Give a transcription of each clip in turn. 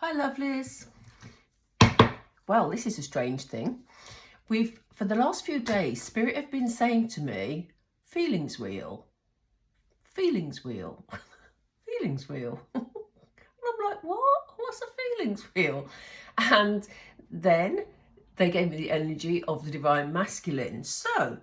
Hi, lovelies. Well, this is a strange thing. For the last few days, Spirit have been saying to me, feelings wheel, feelings wheel, feelings wheel. And I'm like, what? What's a feelings wheel? And then they gave me the energy of the Divine Masculine. So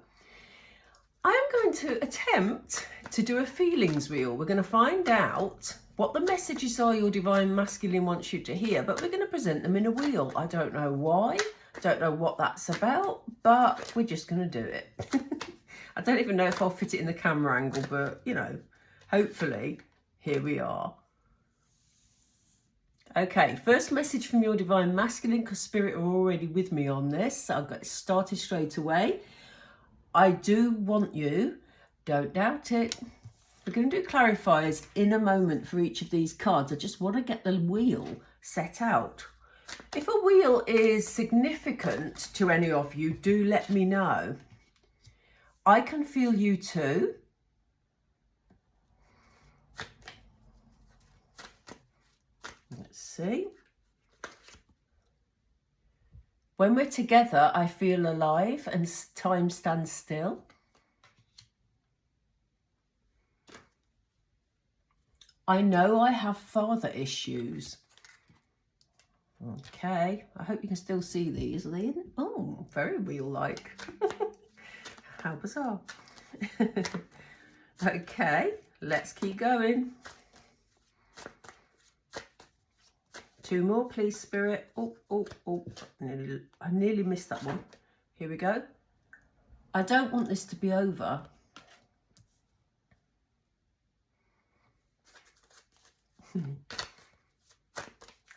I am going to attempt to do a feelings wheel. We're going to find out what the messages are your Divine Masculine wants you to hear, but we're going to present them in a wheel. I don't know why, I don't know what that's about, but we're just going to do it. I don't even know if I'll fit it in the camera angle, but you know, hopefully, here we are. Okay, first message from your Divine Masculine, because Spirit are already with me on this, so I'll get started straight away. I do want you, don't doubt it. We're going to do clarifiers in a moment for each of these cards. I just want to get the wheel set out. If a wheel is significant to any of you, do let me know. I can feel you too. Let's see. When we're together, I feel alive and time stands still. I know I have father issues. Okay, I hope you can still see these. Are they in? Oh, very real-like. How bizarre. Okay, let's keep going. Two more, please, Spirit. Oh, I nearly missed that one. Here we go. I don't want this to be over.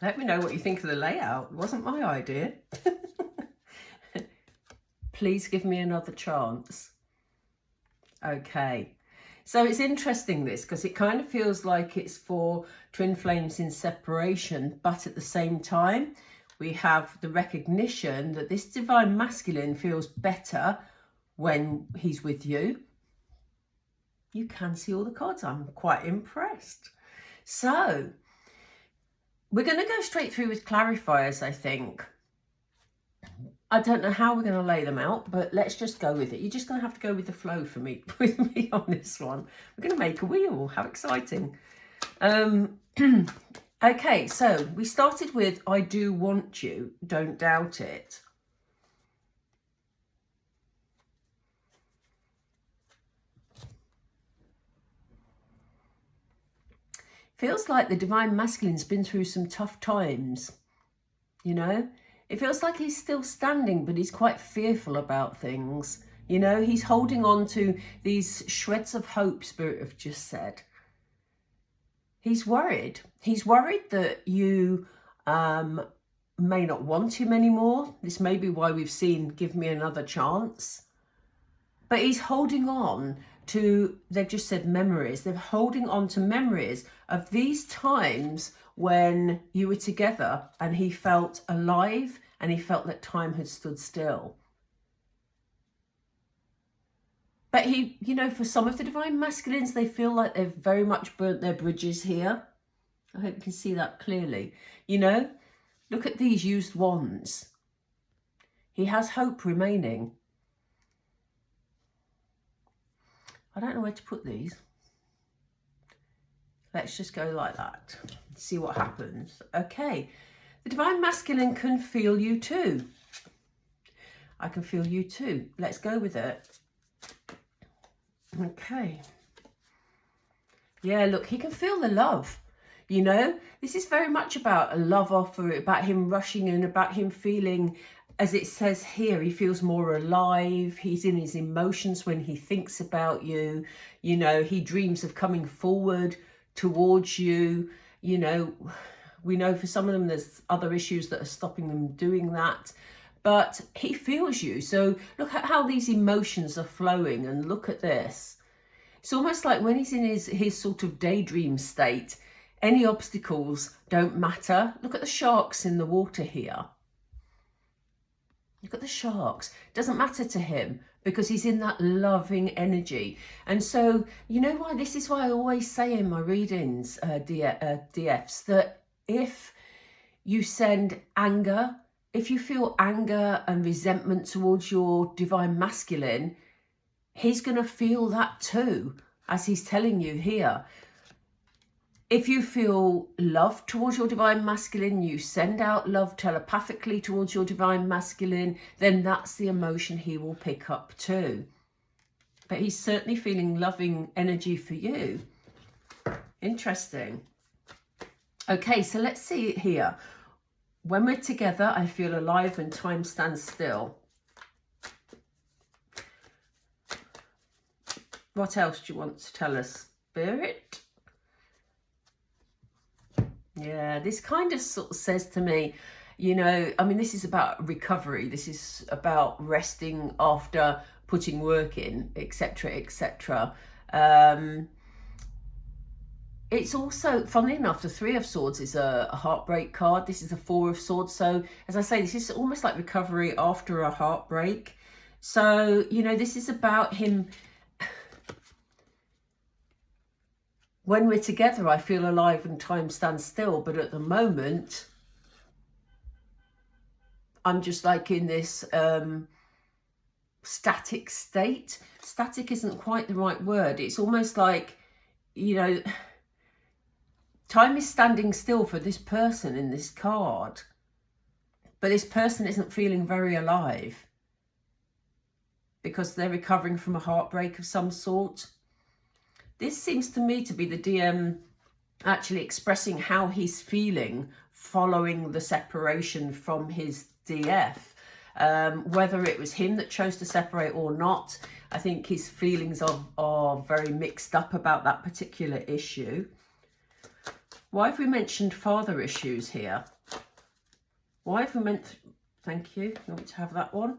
Let me know what you think of the layout. It wasn't my idea. Please give me another chance. Okay. So it's interesting this, because it kind of feels like it's for twin flames in separation, but at the same time, we have the recognition that this Divine Masculine feels better when he's with you. You can see all the cards. I'm quite impressed. So we're going to go straight through with clarifiers, I think. I don't know how we're going to lay them out, but let's just go with it. You're just going to have to go with the flow for me, with me on this one. We're going to make a wheel. How exciting. Okay, so we started with I do want you, don't doubt it. Feels like the Divine Masculine's been through some tough times, you know? It feels like he's still standing, but he's quite fearful about things. You know, he's holding on to these shreds of hope, Spirit have just said. He's worried. He's worried that you may not want him anymore. This may be why we've seen give me another chance. But he's holding on to, they've just said memories. They're holding on to memories of these times when you were together and he felt alive and he felt that time had stood still. But he, you know, for some of the Divine Masculines, they feel like they've very much burnt their bridges here. I hope you can see that clearly. You know, look at these used wands. He has hope remaining. I don't know where to put these. Let's just go like that. See what happens. Okay. The Divine Masculine can feel you too. I can feel you too. Let's go with it. Okay. Yeah, look, he can feel the love. You know, this is very much about a love offer, about him rushing in, about him feeling, as it says here, he feels more alive. He's in his emotions when he thinks about you. You know, he dreams of coming forward towards you. You know, we know for some of them there's other issues that are stopping them doing that. But he feels you. So look at how these emotions are flowing, and look at this. It's almost like when he's in his sort of daydream state, any obstacles don't matter. Look at the sharks in the water here. Look at the sharks. It doesn't matter to him because he's in that loving energy. And so, you know why? This is why I always say in my readings, DFs, that if you send anger. If you feel anger and resentment towards your divine masculine, he's going to feel that too, as he's telling you here. If you feel love towards your divine masculine, you send out love telepathically towards your divine masculine, then that's the emotion he will pick up too. But he's certainly feeling loving energy for you. Interesting. Okay, so let's see it here. When we're together, I feel alive and time stands still. What else do you want to tell us, Spirit? Yeah, this kind of sort of says to me, you know, I mean, this is about recovery. This is about resting after putting work in, etc., etc. It's also, funnily enough, the Three of Swords is a heartbreak card. This is a Four of Swords. So, as I say, this is almost like recovery after a heartbreak. So, you know, this is about him. When we're together, I feel alive and time stands still. But at the moment, I'm just like in this static state. Static isn't quite the right word. It's almost like, you know, time is standing still for this person in this card. But this person isn't feeling very alive because they're recovering from a heartbreak of some sort. This seems to me to be the DM actually expressing how he's feeling following the separation from his DF. Whether it was him that chose to separate or not, I think his feelings are very mixed up about that particular issue. Why have we mentioned father issues here? Why have we meant... Thank you. You want me to have that one?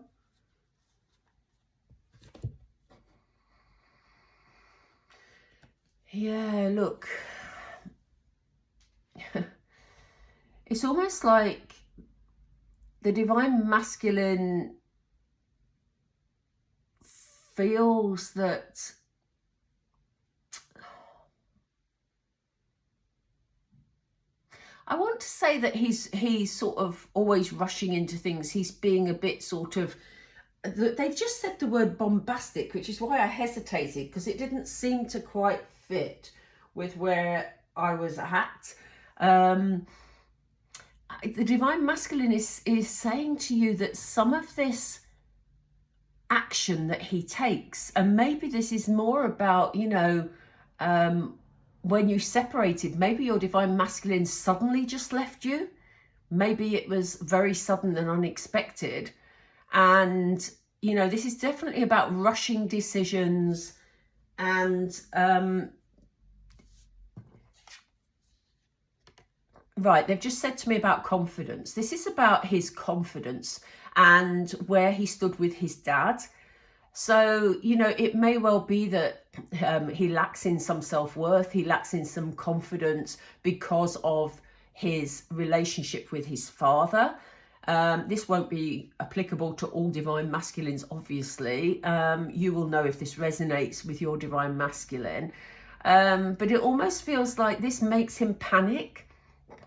Yeah, look. It's almost like the divine masculine feels that I want to say that he's sort of always rushing into things. He's being a bit sort of, they've just said the word bombastic, which is why I hesitated, because it didn't seem to quite fit with where I was at. The divine masculine is saying to you that some of this action that he takes, and maybe this is more about, you know, when you separated, maybe your divine masculine suddenly just left you. Maybe it was very sudden and unexpected. And, you know, this is definitely about rushing decisions and, right, they've just said to me about confidence. This is about his confidence and where he stood with his dad. So, you know, it may well be that he lacks in some self-worth, he lacks in some confidence because of his relationship with his father. This won't be applicable to all divine masculines, obviously. You will know if this resonates with your divine masculine. But it almost feels like this makes him panic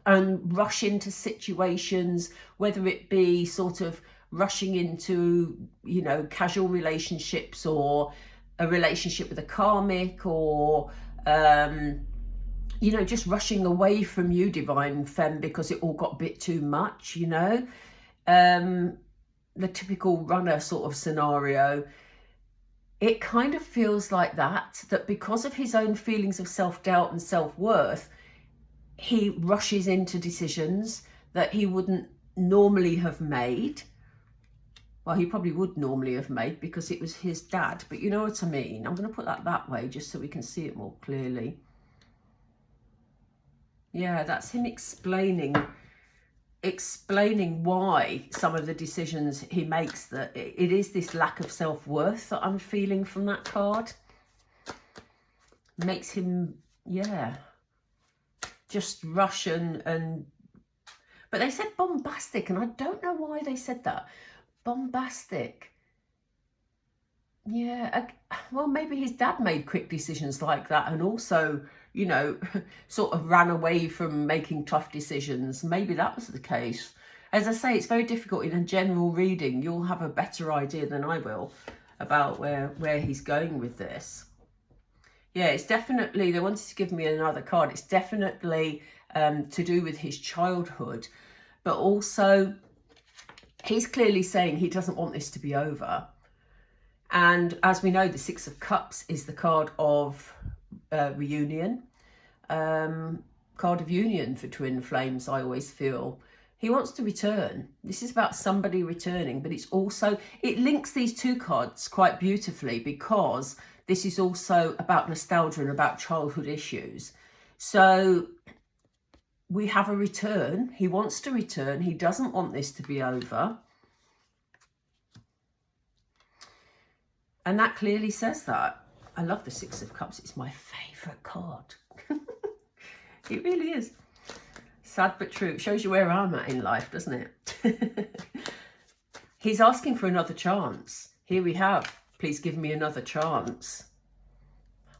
and rush into situations, whether it be sort of rushing into, you know, casual relationships or a relationship with a karmic, or you know, just rushing away from you, divine femme, because it all got a bit too much, you know. The typical runner sort of scenario. It kind of feels like that because of his own feelings of self-doubt and self-worth, he rushes into decisions that he wouldn't normally have made. Well, he probably would normally have made because it was his dad, but you know what I mean. I'm going to put that way just so we can see it more clearly. Yeah, that's him explaining why some of the decisions he makes, that it is this lack of self-worth that I'm feeling from that card. Makes him, yeah, just rush and but they said bombastic, and I don't know why they said that. Bombastic. Yeah, well, maybe his dad made quick decisions like that, and also, you know, sort of ran away from making tough decisions. Maybe that was the case. As I say, it's very difficult in a general reading. You'll have a better idea than I will about where he's going with this. Yeah, it's definitely, they wanted to give me another card. It's definitely to do with his childhood, but also he's clearly saying he doesn't want this to be over. And as we know, the Six of Cups is the card of reunion, card of union for twin flames, I always feel. He wants to return. This is about somebody returning, but it's also, it links these two cards quite beautifully because this is also about nostalgia and about childhood issues. So we have a return. He wants to return. He doesn't want this to be over. And that clearly says that. I love the Six of Cups. It's my favourite card. It really is. Sad but true. It shows you where I'm at in life, doesn't it? He's asking for another chance. Here we have, please give me another chance.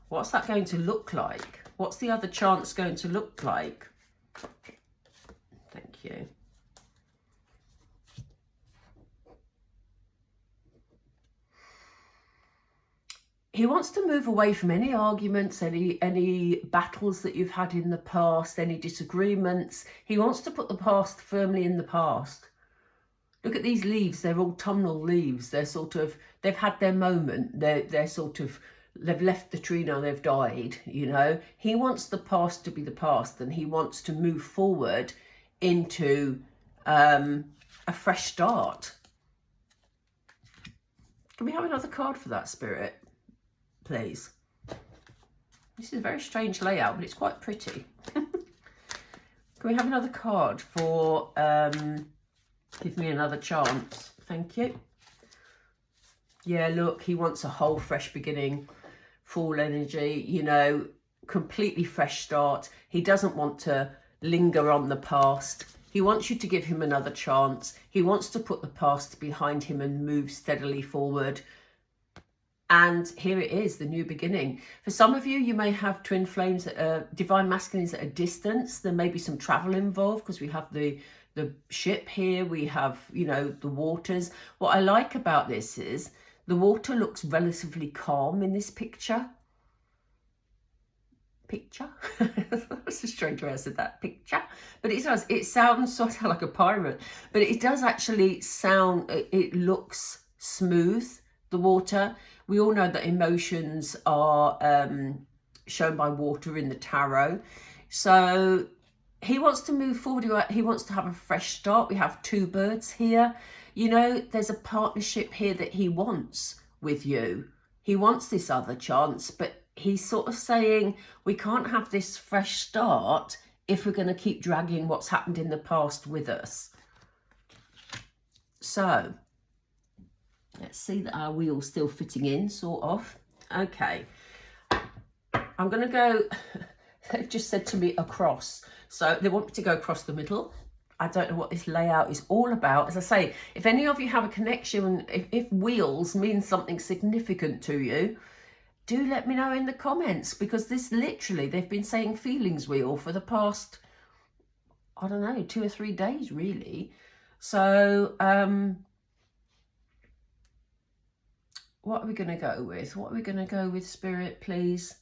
What's that going to look like? What's the other chance going to look like? Thank you. He wants to move away from any arguments, any battles that you've had in the past, any disagreements. He wants to put the past firmly in the past. Look at these leaves. They're autumnal leaves. They're sort of, they've had their moment. They're sort of, they've left the tree now, they've died, you know. He wants the past to be the past, and he wants to move forward into a fresh start. Can we have another card for that, Spirit? Please. This is a very strange layout, but it's quite pretty. Can we have another card for give me another chance? Thank you. Yeah, look, he wants a whole fresh beginning, full energy, you know, completely fresh start. He doesn't want to linger on the past. He wants you to give him another chance. He wants to put the past behind him and move steadily forward. And here it is, the new beginning. For some of you, you may have twin flames, divine masculines at a distance. There may be some travel involved because we have the ship here. We have, you know, the waters. What I like about this is the water looks relatively calm in this picture. That's a strange way I said that, picture. But it does, it sounds sort of like a pirate, but it does actually sound, it looks smooth, the water. We all know that emotions are shown by water in the tarot. So he wants to move forward. He wants to have a fresh start. We have two birds here. You know, there's a partnership here that he wants with you. He wants this other chance, but he's sort of saying we can't have this fresh start if we're going to keep dragging what's happened in the past with us. So let's see that our wheel's still fitting in, sort of. Okay. I'm going to go, they've just said to me across. So they want me to go across the middle. I don't know what this layout is all about. As I say, if any of you have a connection, if wheels mean something significant to you, do let me know in the comments, because this literally, they've been saying feelings wheel for the past, I don't know, 2 or 3 days, really. So, what are we going to go with? What are we going to go with, Spirit, please?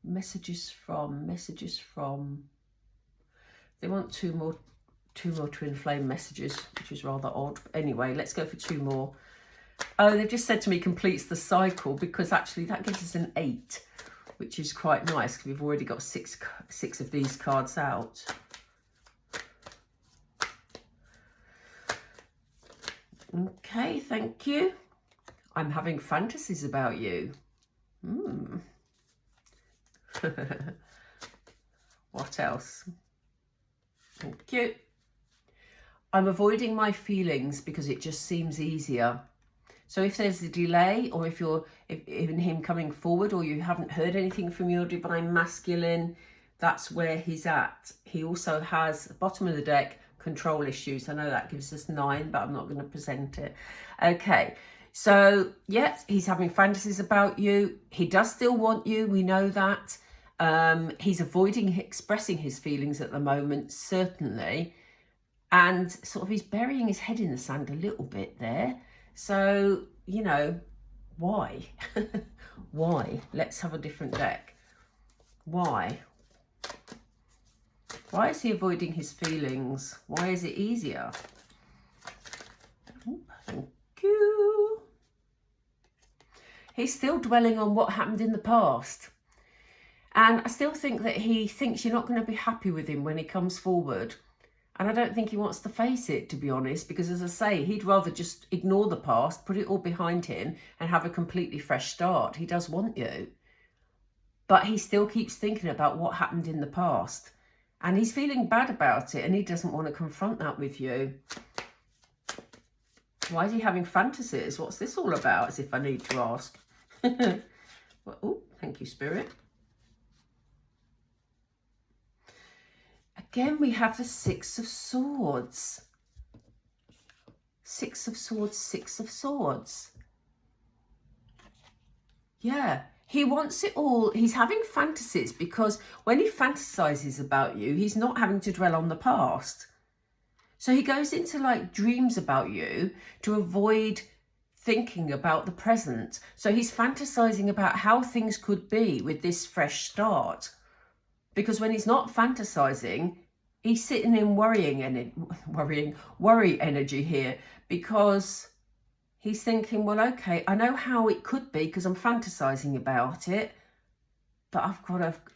Messages from. They want two more twin flame messages, which is rather odd. Anyway, let's go for 2 more. Oh, they've just said to me completes the cycle, because actually that gives us an 8, which is quite nice because we've already got six of these cards out. Okay, thank you. I'm having fantasies about you. What else? Thank you. I'm avoiding my feelings because it just seems easier. So if there's a delay, or if even him coming forward, or you haven't heard anything from your divine masculine, that's where he's at. He also has, bottom of the deck, control issues. I know that gives us 9, but I'm not going to present it. Okay, So, yes, he's having fantasies about you. He does still want you. We know that. He's avoiding expressing his feelings at the moment, certainly. And sort of he's burying his head in the sand a little bit there. So, you know, why? Why? Let's have a different deck. Why? Why is he avoiding his feelings? Why is it easier? Oh, thank you. He's still dwelling on what happened in the past. And I still think that he thinks you're not going to be happy with him when he comes forward. And I don't think he wants to face it, to be honest, because as I say, he'd rather just ignore the past, put it all behind him and have a completely fresh start. He does want you. But he still keeps thinking about what happened in the past. And he's feeling bad about it and he doesn't want to confront that with you. Why is he having fantasies? What's this all about, as if I need to ask? Well, oh, thank you, Spirit. Again, we have the Six of Swords. Six of Swords, Six of Swords. Yeah, he wants it all. He's having fantasies because when he fantasizes about you, he's not having to dwell on the past. So he goes into like dreams about you to avoid thinking about the present. So he's fantasizing about how things could be with this fresh start. Because when he's not fantasizing, he's sitting in worry energy here, because he's thinking, well, okay, I know how it could be because I'm fantasizing about it, but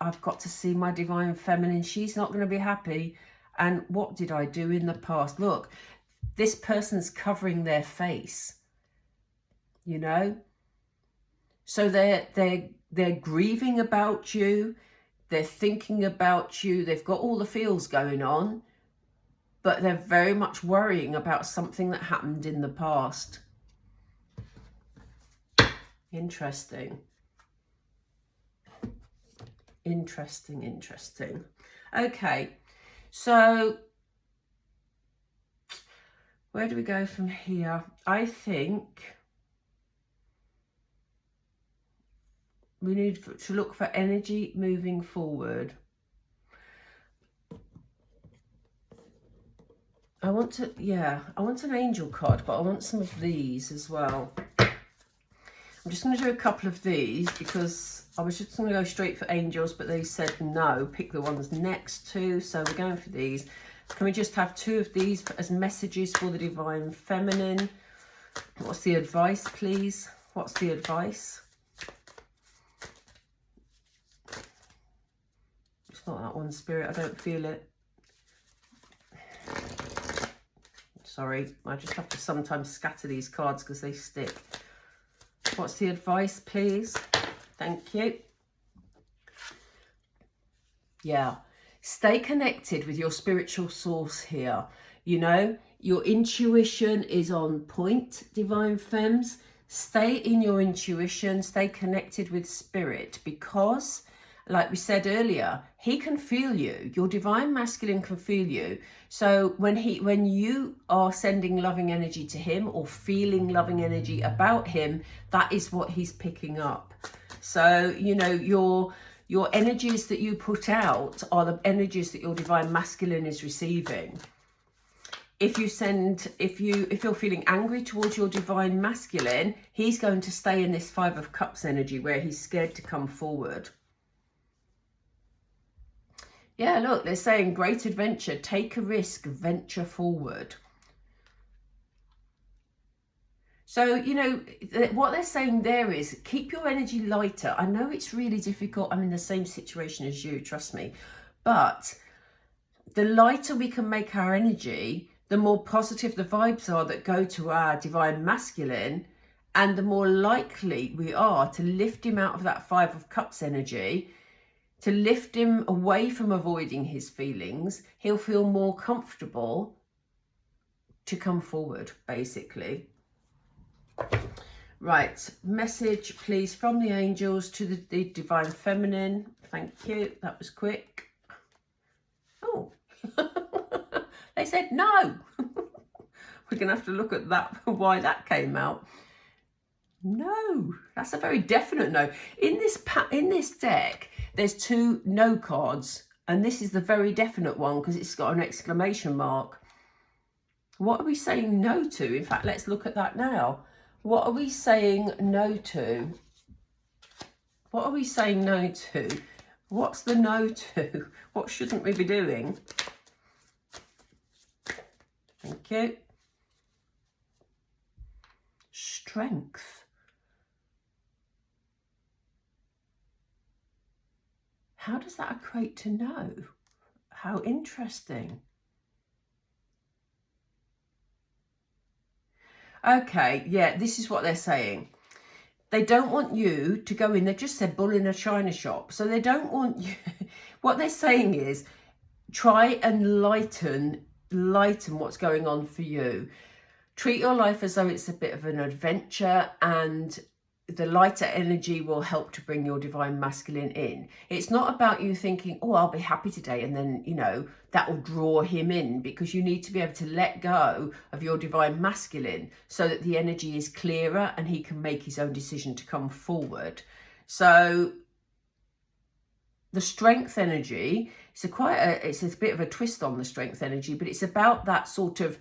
I've got to see my divine feminine. She's not going to be happy. And what did I do in the past? Look, this person's covering their face, you know? So they're grieving about you. They're thinking about you. They've got all the feels going on, but they're very much worrying about something that happened in the past. Interesting. Interesting, interesting. Okay, so where do we go from here? I think we need to look for energy moving forward. I want an angel card, but I want some of these as well. I'm just going to do a couple of these because I was just going to go straight for angels, but they said no, pick the ones next to. So we're going for these. Can we just have two of these as messages for the divine feminine? What's the advice, please? What's the advice? It's not that one, Spirit. I don't feel it. Sorry, I just have to sometimes scatter these cards because they stick. What's the advice, please? Thank you. Yeah, stay connected with your spiritual source here. You know, your intuition is on point, divine femmes. Stay in your intuition, stay connected with spirit, because like we said earlier, he can feel you. Your divine masculine can feel you. So when you are sending loving energy to him or feeling loving energy about him, that is what he's picking up. So, you know, your energies that you put out are the energies that your divine masculine is receiving. If you're feeling angry towards your divine masculine, he's going to stay in this Five of Cups energy where he's scared to come forward. Yeah, look, they're saying great adventure, take a risk, venture forward. So, you know, what they're saying there is keep your energy lighter. I know it's really difficult. I'm in the same situation as you, trust me. But the lighter we can make our energy, the more positive the vibes are that go to our divine masculine, and the more likely we are to lift him out of that Five of Cups energy, to lift him away from avoiding his feelings. He'll feel more comfortable to come forward, basically. Right, message please from the angels to the divine feminine. Thank you, that was quick. Oh, they said no. We're gonna have to look at that, why that came out. No, that's a very definite no. In this deck, there's 2 no cards, and this is the very definite one because it's got an exclamation mark. What are we saying no to? In fact, let's look at that now. What are we saying no to? What are we saying no to? What's the no to? What shouldn't we be doing? Thank you. Strength. How does that equate to no? How interesting. Okay, yeah, this is what they're saying. They don't want you to go in. They just said bull in a china shop. So they don't want you. What they're saying is try and lighten what's going on for you. Treat your life as though it's a bit of an adventure, and the lighter energy will help to bring your divine masculine in. It's not about you thinking, oh, I'll be happy today, and then, you know, that will draw him in, because you need to be able to let go of your divine masculine so that the energy is clearer and he can make his own decision to come forward. So the strength energy, it's a bit of a twist on the strength energy, but it's about that sort of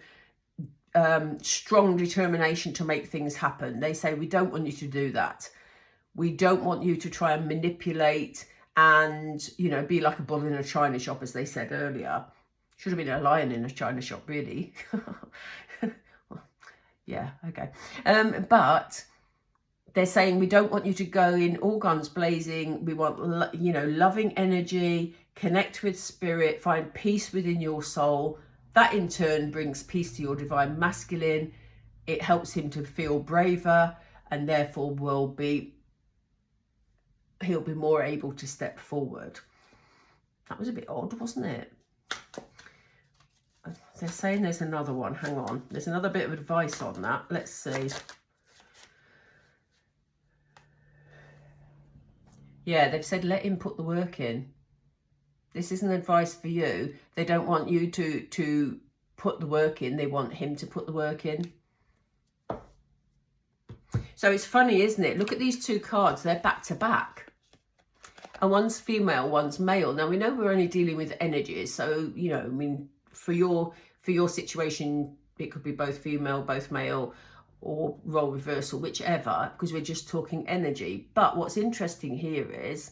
strong determination to make things happen. They say, we don't want you to do that. We don't want you to try and manipulate and, you know, be like a bull in a china shop, as they said earlier. Should have been a lion in a china shop, really. Yeah, okay. But they're saying, we don't want you to go in all guns blazing. We want, you know, loving energy, connect with spirit, find peace within your soul. That in turn brings peace to your divine masculine. It helps him to feel braver, and therefore he'll be more able to step forward. That was a bit odd, wasn't it? They're saying there's another one. Hang on. There's another bit of advice on that. Let's see. Yeah, they've said let him put the work in. This isn't advice for you. They don't want you to put the work in. They want him to put the work in. So it's funny, isn't it? Look at these 2 cards. They're back to back. And one's female, one's male. Now, we know we're only dealing with energies. So, you know, I mean, for your situation, it could be both female, both male, or role reversal, whichever, because we're just talking energy. But what's interesting here is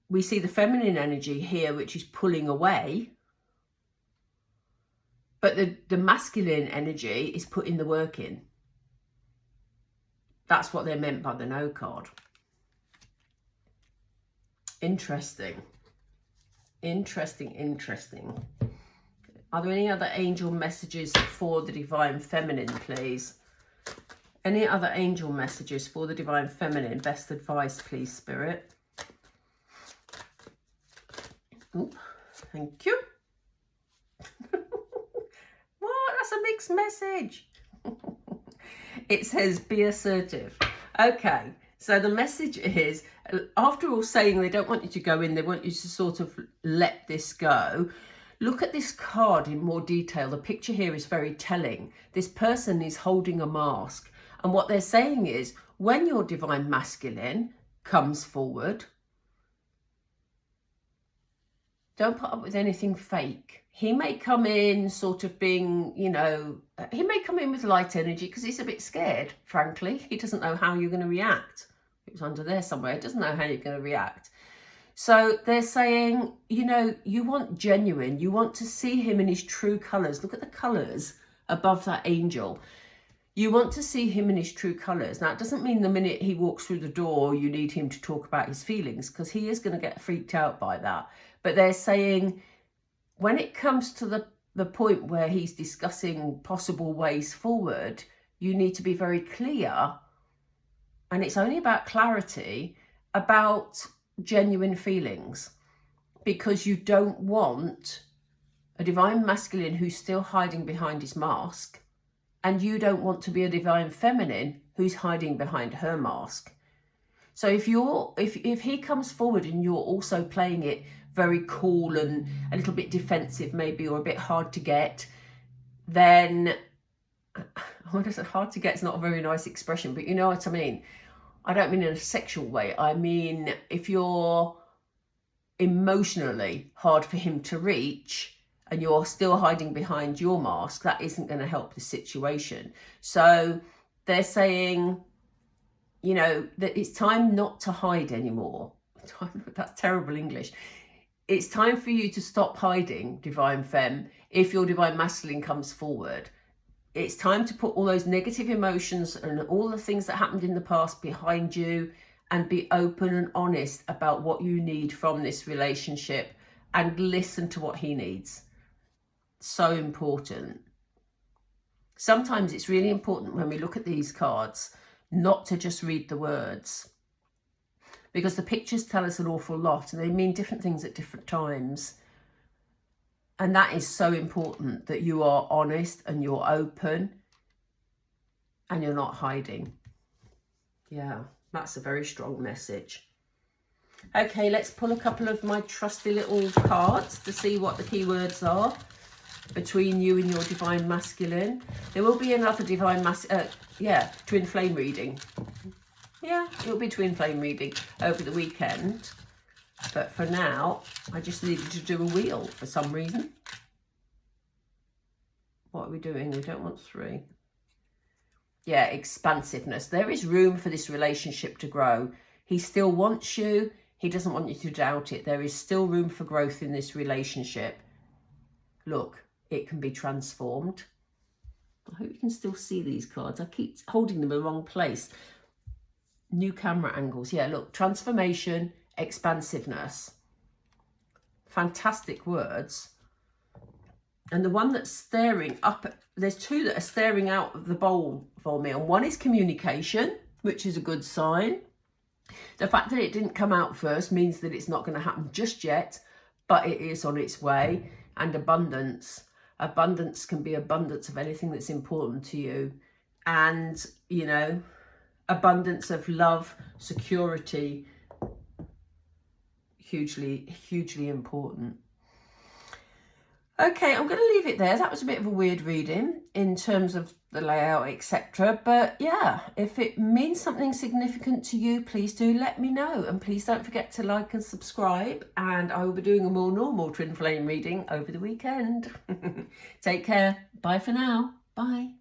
we see the feminine energy here, which is pulling away. But the masculine energy is putting the work in. That's what they're meant by the no card. Interesting. Interesting, interesting. Are there any other angel messages for the divine feminine, please? Any other angel messages for the divine feminine? Best advice, please, Spirit. Ooh, thank you. What? That's a mixed message. It says, be assertive. Okay, so the message is, after all saying they don't want you to go in, they want you to sort of let this go. Look at this card in more detail. The picture here is very telling. This person is holding a mask. And what they're saying is, when your divine masculine comes forward, don't put up with anything fake. He may come in sort of being, you know, he may come in with light energy because he's a bit scared, frankly. He doesn't know how you're going to react. It was under there somewhere. He doesn't know how you're going to react. So they're saying, you know, you want genuine. You want to see him in his true colours. Look at the colours above that angel. You want to see him in his true colours. Now, it doesn't mean the minute he walks through the door, you need him to talk about his feelings, because he is going to get freaked out by that. But they're saying when it comes to the point where he's discussing possible ways forward, you need to be very clear. And it's only about clarity, about genuine feelings, because you don't want a divine masculine who's still hiding behind his mask, and you don't want to be a divine feminine who's hiding behind her mask. So if he comes forward and you're also playing it very cool and a little bit defensive maybe, or a bit hard to get, then it's hard to get, it's not a very nice expression, but you know what I mean. I don't mean in a sexual way. I mean, if you're emotionally hard for him to reach and you're still hiding behind your mask, that isn't going to help the situation. So they're saying, you know, that it's time not to hide anymore. That's terrible English. It's time for you to stop hiding, Divine Femme, if your Divine Masculine comes forward. It's time to put all those negative emotions and all the things that happened in the past behind you and be open and honest about what you need from this relationship and listen to what he needs. So important. Sometimes it's really important when we look at these cards not to just read the words, because the pictures tell us an awful lot and they mean different things at different times. And that is so important, that you are honest and you're open and you're not hiding. Yeah, that's a very strong message. Okay, let's pull a couple of my trusty little cards to see what the keywords are between you and your Divine Masculine. There will be another twin flame reading. Yeah, it'll be twin flame reading over the weekend. But for now, I just needed to do a wheel for some reason. What are we doing? We don't want 3. Yeah, expansiveness. There is room for this relationship to grow. He still wants you. He doesn't want you to doubt it. There is still room for growth in this relationship. Look, it can be transformed. I hope you can still see these cards. I keep holding them in the wrong place. New camera angles. Yeah, look, transformation, expansiveness. Fantastic words. And the one that's staring up, there's 2 that are staring out of the bowl for me. And one is communication, which is a good sign. The fact that it didn't come out first means that it's not going to happen just yet, but it is on its way. And abundance. Abundance can be abundance of anything that's important to you. And, you know, abundance of love, security, hugely, hugely important. Okay, I'm going to leave it there. That was a bit of a weird reading in terms of the layout, etc. But yeah, if it means something significant to you, please do let me know. And please don't forget to like and subscribe. And I will be doing a more normal twin flame reading over the weekend. Take care. Bye for now. Bye.